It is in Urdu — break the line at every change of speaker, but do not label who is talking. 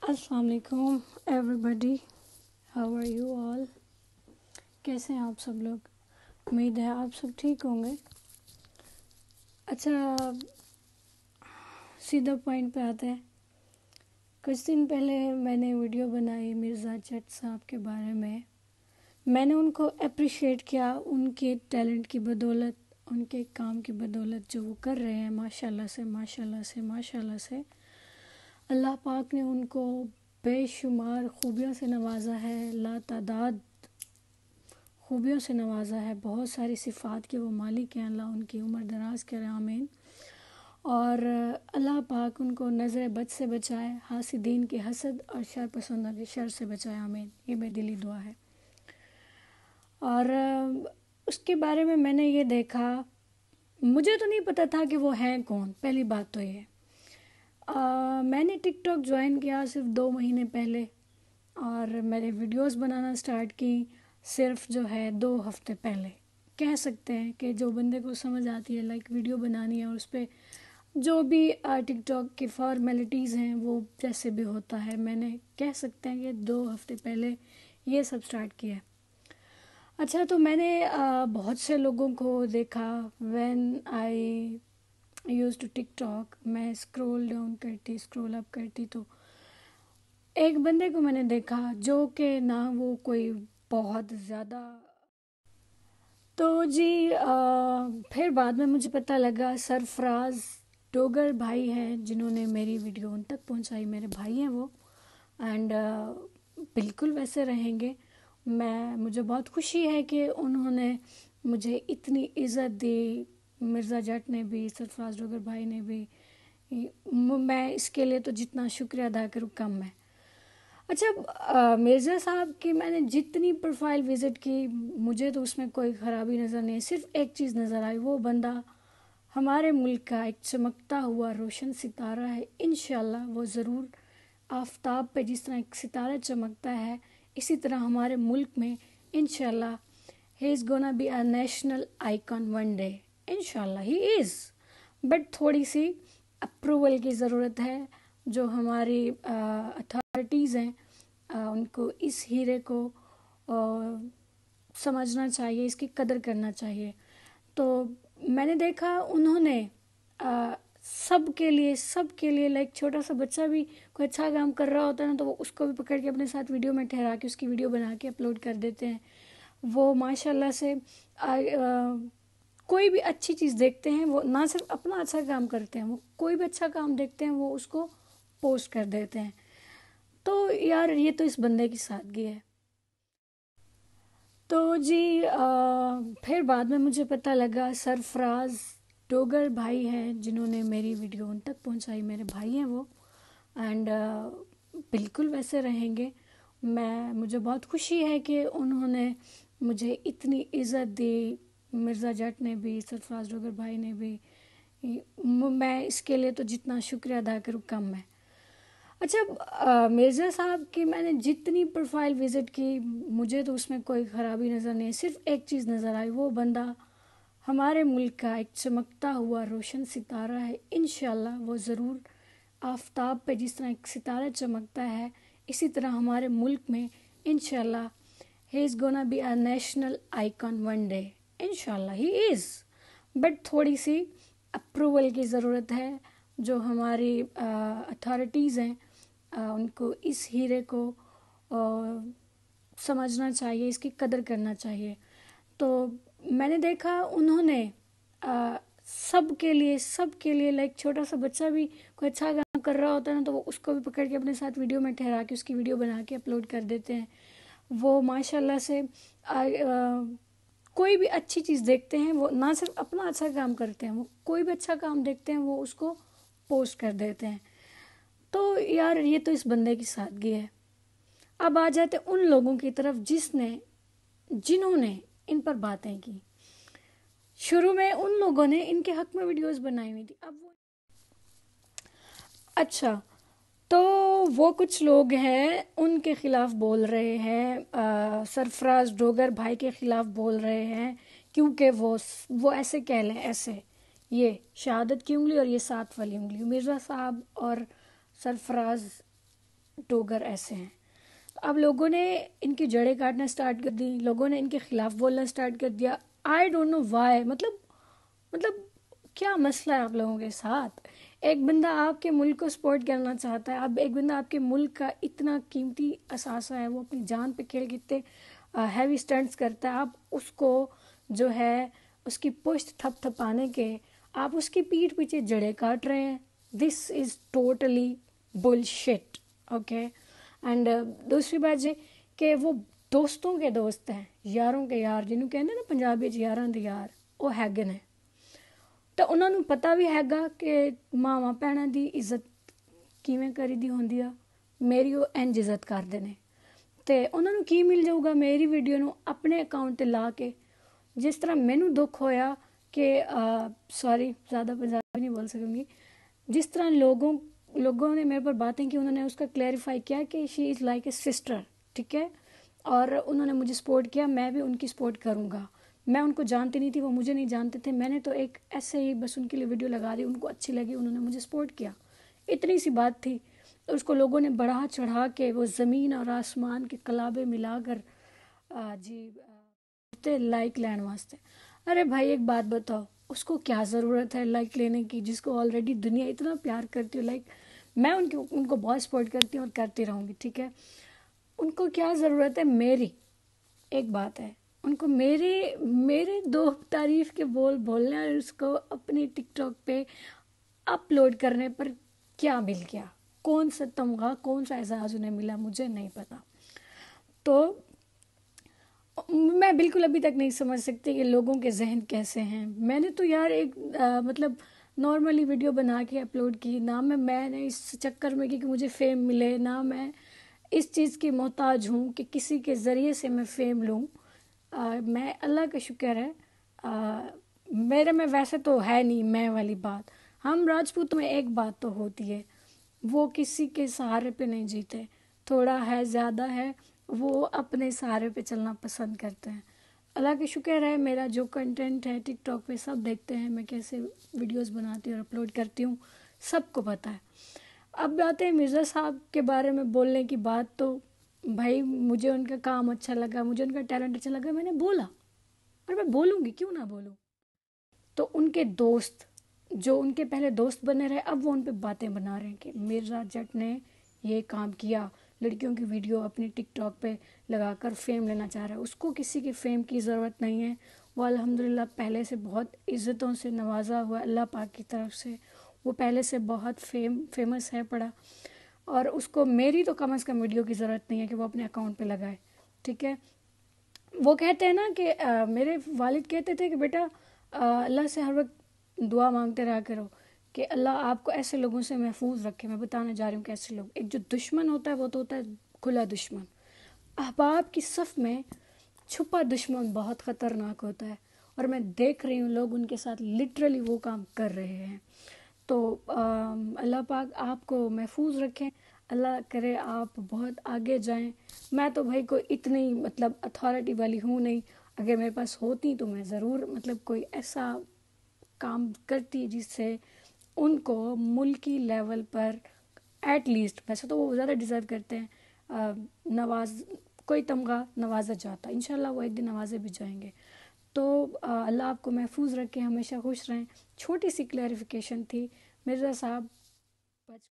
السلام علیکم everybody, how are you all? کیسے ہیں آپ سب لوگ؟ امید ہے آپ سب ٹھیک ہوں گے۔ اچھا، سیدھا پوائنٹ پہ آتے ہیں۔ کچھ دن پہلے میں نے ویڈیو بنائی مرزا جٹ صاحب کے بارے میں نے ان کو اپریشیٹ کیا، ان کے ٹیلنٹ کی بدولت، ان کے کام کی بدولت جو وہ کر رہے ہیں، ماشاءاللہ سے اللہ پاک نے ان کو بے شمار خوبیوں سے نوازا ہے، لا تعداد خوبیوں سے نوازا ہے، بہت ساری صفات کے وہ مالک ہیں۔ اللہ ان کی عمر دراز کرے، آمین۔ اور اللہ پاک ان کو نظر بد سے بچائے، حاسدین کے حسد اور شر پسندوں کے شر سے بچائے، آمین۔ یہ میری دلی دعا ہے۔ اور اس کے بارے میں نے یہ دیکھا، مجھے تو نہیں پتا تھا کہ وہ ہیں کون، پہلی بات تو یہ۔ میں نے ٹک ٹاک جوائن کیا صرف 2 مہینے پہلے، اور میں نے ویڈیوز بنانا سٹارٹ کی صرف 2 ہفتے پہلے۔ کہہ سکتے ہیں کہ جو بندے کو سمجھ آتی ہے لائک ویڈیو بنانی ہے، اور اس پہ جو بھی ٹک ٹاک کی فارمیلٹیز ہیں وہ جیسے بھی ہوتا ہے، میں نے کہہ سکتے ہیں کہ 2 ہفتے پہلے یہ سب سٹارٹ کیا۔ اچھا، تو میں نے بہت سے لوگوں کو دیکھا when I used to TikTok, میں اسکرول ڈاؤن کرتی، اسکرول اپ کرتی، تو ایک بندے کو میں نے دیکھا جو کہ نہ وہ کوئی بہت زیادہ، تو جی پھر بعد میں مجھے پتہ لگا سرفراز ڈوگر بھائی ہیں جنہوں نے میری ویڈیو ان تک پہنچائی، میرے بھائی ہیں وہ، اینڈ بالکل ویسے رہیں گے۔ مجھے بہت خوشی ہے کہ انہوں نے مجھے اتنی عزت دی، مرزا جٹ نے بھی، سرفراز ڈوگر بھائی نے بھی، میں اس کے لیے تو جتنا شکریہ ادا کروں کم ہے۔ اچھا، مرزا صاحب کی میں نے جتنی پروفائل وزٹ کی، مجھے تو اس میں کوئی خرابی نظر نہیں، صرف ایک چیز نظر آئی، وہ بندہ ہمارے ملک کا ایک چمکتا ہوا روشن ستارہ ہے۔ انشاءاللہ وہ ضرور آفتاب پہ جس طرح ایک ستارہ چمکتا ہے، اسی طرح ہمارے ملک میں انشاءاللہ he is gonna be a national icon one day, انشاءاللہ ہی از، بٹ تھوڑی سی اپروول کی ضرورت ہے۔ جو ہماری اتھارٹیز ہیں ان کو اس ہیرے کو سمجھنا چاہیے، اس کی قدر کرنا چاہیے۔ تو میں نے دیکھا انہوں نے سب کے لیے لائک چھوٹا سا بچہ بھی کوئی اچھا کام کر رہا ہوتا ہے نا، تو وہ اس کو بھی پکڑ کے اپنے ساتھ ویڈیو میں ٹھہرا کے اس کی ویڈیو بنا کے اپلوڈ کر دیتے ہیں۔ وہ ماشاءاللہ سے کوئی بھی اچھی چیز دیکھتے ہیں، وہ نہ صرف اپنا اچھا کام کرتے ہیں، وہ کوئی بھی اچھا کام دیکھتے ہیں وہ اس کو پوسٹ کر دیتے ہیں۔ تو یار یہ تو اس بندے کی سادگی ہے۔ تو جی پھر بعد میں مجھے پتہ لگا سرفراز ڈوگر بھائی ہیں جنہوں نے میری ویڈیو ان تک پہنچائی، میرے بھائی ہیں وہ، اینڈ بالکل ویسے رہیں گے۔ مجھے بہت خوشی ہے کہ انہوں نے مجھے اتنی عزت دی، مرزا جٹ نے بھی، سرفراز ڈوگر بھائی نے بھی، میں اس کے لیے تو جتنا شکریہ ادا کروں کم ہے۔ اچھا، مرزا صاحب کی میں نے جتنی پروفائل وزٹ کی، مجھے تو اس میں کوئی خرابی نظر نہیں، صرف ایک چیز نظر آئی، وہ بندہ ہمارے ملک کا ایک چمکتا ہوا روشن ستارہ ہے۔ انشاءاللہ وہ ضرور آفتاب پہ جس طرح ایک ستارہ چمکتا ہے، اسی طرح ہمارے ملک میں انشاءاللہ he is gonna be a national icon one day, انشاءاللہ ہی از، بٹ تھوڑی سی اپروول کی ضرورت ہے۔ جو ہماری اتھارٹیز ہیں ان کو اس ہیرے کو سمجھنا چاہیے، اس کی قدر کرنا چاہیے۔ تو میں نے دیکھا انہوں نے سب کے لیے لائک چھوٹا سا بچہ بھی کوئی اچھا کام کر رہا ہوتا ہے نا، تو وہ اس کو بھی پکڑ کے اپنے ساتھ ویڈیو میں ٹھہرا کے اس کی ویڈیو بنا کے اپلوڈ کر دیتے ہیں۔ وہ ماشاءاللہ سے کوئی بھی اچھی چیز دیکھتے ہیں، وہ نہ صرف اپنا اچھا کام کرتے ہیں، وہ کوئی بھی اچھا کام دیکھتے ہیں وہ اس کو پوسٹ کر دیتے ہیں۔ تو یار یہ تو اس بندے کی سادگی ہے۔ اب آ جاتے ان لوگوں کی طرف جنہوں نے ان پر باتیں کی۔ شروع میں ان لوگوں نے ان کے حق میں ویڈیوز بنائی ہوئی تھی، اب وہ اچھا، تو وہ کچھ لوگ ہیں ان کے خلاف بول رہے ہیں، سرفراز ڈوگر بھائی کے خلاف بول رہے ہیں، کیونکہ وہ ایسے کہہ لیں، ایسے یہ شہادت کی انگلی اور یہ 7 والی انگلی، مرزا صاحب اور سرفراز ٹوگر ایسے ہیں. اب لوگوں نے ان کی جڑیں کاٹنا سٹارٹ کر دی, لوگوں نے ان کے خلاف بولنا سٹارٹ کر دیا. I don't know why. مطلب کیا مسئلہ ہے آپ لوگوں کے ساتھ؟ ایک بندہ آپ کے ملک کو سپورٹ کرنا چاہتا ہے, اب ایک بندہ آپ کے ملک کا اتنا قیمتی اثاثہ ہے, وہ اپنی جان پہ کھیل کے اتنے ہیوی سٹنٹس کرتا ہے, آپ اس کو جو ہے اس کی پشت تھپ تھپانے کے آپ اس کی پیٹھ پیچھے جڑیں کاٹ رہے ہیں. This is totally bullshit. Okay. And دوسری بات یہ کہ وہ دوستوں کے دوست ہیں, یاروں کے یار, جنہوں کہتے ہیں نا پنجابی یاراں دے یار, وہ ہیگے نے. تو انہوں نے پتا بھی ہے گا کہ ماواں بھੈਣਾਂ دی عزت کیویں کری دی ہوندی ਆ. میری وہ انج عزت کرتے ہیں ਤੇ ਉਹਨਾਂ ਨੂੰ ਕੀ ਮਿਲ ਜਾਊਗਾ ਮੇਰੀ ਵੀਡੀਓ ਨੂੰ ਆਪਣੇ ਅਕਾਊਂਟ ਤੇ ਲਾ ਕੇ. ਜਿਸ ਤਰ੍ਹਾਂ ਮੈਨੂੰ ਦੁੱਖ ਹੋਇਆ کہ سوری زیادہ پنجابی نہیں بول سکوں گی, جس طرح لوگوں نے میرے پر باتیں کی, انہوں نے اس کا کلیریفائی کیا کہ شی از لائک اے سسٹر, ٹھیک ہے, اور انہوں نے مجھے سپورٹ کیا, میں بھی ان کی سپورٹ کروں گا. میں ان کو جانتی نہیں تھی, وہ مجھے نہیں جانتے تھے, میں نے تو ایک ایسے ہی بس ان کے لیے ویڈیو لگا دی, ان کو اچھی لگی, انہوں نے مجھے سپورٹ کیا, اتنی سی بات تھی. اس کو لوگوں نے بڑھا چڑھا کے وہ زمین اور آسمان کے کلابے ملا کر لائک لین واسطے. ارے بھائی ایک بات بتاؤ, اس کو کیا ضرورت ہے لائک لینے کی, جس کو آلریڈی دنیا اتنا پیار کرتی ہے. لائک میں ان کو بہت سپورٹ کرتی ہوں اور کرتی رہوں گی, ٹھیک ہے. ان کو کیا ضرورت ہے میری؟ ایک بات ہے, ان کو میرے دو تعریف کے بولنے اور اس کو اپنی ٹک ٹاک پہ اپلوڈ کرنے پر کیا مل گیا؟ کون سا تمغہ, کون سا اعزاز انہیں ملا؟ مجھے نہیں پتا. تو میں بالکل ابھی تک نہیں سمجھ سکتی کہ لوگوں کے ذہن کیسے ہیں. میں نے تو یار ایک نارملی ویڈیو بنا کے اپلوڈ کی, نہ میں نے اس چکر میں کی کہ مجھے فیم ملے, نہ میں اس چیز کی محتاج ہوں کہ کسی کے ذریعے سے میں فیم لوں. میں اللہ کا شکر ہے میرے میں ویسے تو ہے نہیں میں والی بات. ہم راجپوت میں ایک بات تو ہوتی ہے, وہ کسی کے سہارے پہ نہیں جیتے, تھوڑا ہے زیادہ ہے وہ اپنے سہارے پہ چلنا پسند کرتے ہیں. اللہ کا شکر ہے میرا جو کنٹینٹ ہے ٹک ٹاک پہ سب دیکھتے ہیں, میں کیسے ویڈیوز بناتی ہوں اور اپلوڈ کرتی ہوں, سب کو پتہ ہے. اب آتے ہیں مرزا صاحب کے بارے میں بولنے کی بات, تو بھائی مجھے ان کا کام اچھا لگا, مجھے ان کا ٹیلنٹ اچھا لگا, میں نے بولا, اور میں بولوں گی, کیوں نہ بولوں. تو ان کے دوست جو ان کے پہلے دوست بنے رہے, اب وہ ان پہ باتیں بنا رہے ہیں کہ مرزا جٹ نے یہ کام کیا, لڑکیوں کی ویڈیو اپنی ٹک ٹاک پہ لگا کر فیم لینا چاہ رہا ہے. اس کو کسی کی فیم کی ضرورت نہیں ہے. وہ الحمدللہ پہلے سے بہت عزتوں سے نوازا ہوا ہے اللہ پاک کی طرف سے, وہ پہلے سے بہت فیمس ہے پڑا, اور اس کو میری تو کم از کم ویڈیو کی ضرورت نہیں ہے کہ وہ اپنے اکاؤنٹ پہ لگائے, ٹھیک ہے. وہ کہتے ہیں نا کہ میرے والد کہتے تھے کہ بیٹا اللہ سے ہر وقت دعا مانگتے رہا کرو کہ اللہ آپ کو ایسے لوگوں سے محفوظ رکھے. میں بتانے جا رہی ہوں کہ ایسے لوگ, ایک جو دشمن ہوتا ہے وہ تو ہوتا ہے کھلا دشمن. احباب کی صف میں چھپا دشمن بہت خطرناک ہوتا ہے, اور میں دیکھ رہی ہوں لوگ ان کے ساتھ لٹرلی وہ کام کر رہے ہیں. تو اللہ پاک آپ کو محفوظ رکھیں, اللہ کرے آپ بہت آگے جائیں. میں تو بھائی کوئی اتنی اتھارٹی والی ہوں نہیں, اگر میرے پاس ہوتی تو میں ضرور کوئی ایسا کام کرتی جس سے ان کو ملکی لیول پر ایٹ لیسٹ, ویسے تو وہ زیادہ ڈیزرو کرتے ہیں, کوئی تمغہ نوازا جاتا. انشاءاللہ وہ ایک دن نوازے بھی جائیں گے. تو اللہ آپ کو محفوظ رکھے, ہمیشہ خوش رہیں. چھوٹی سی کلیریفیکیشن تھی مرزا صاحب.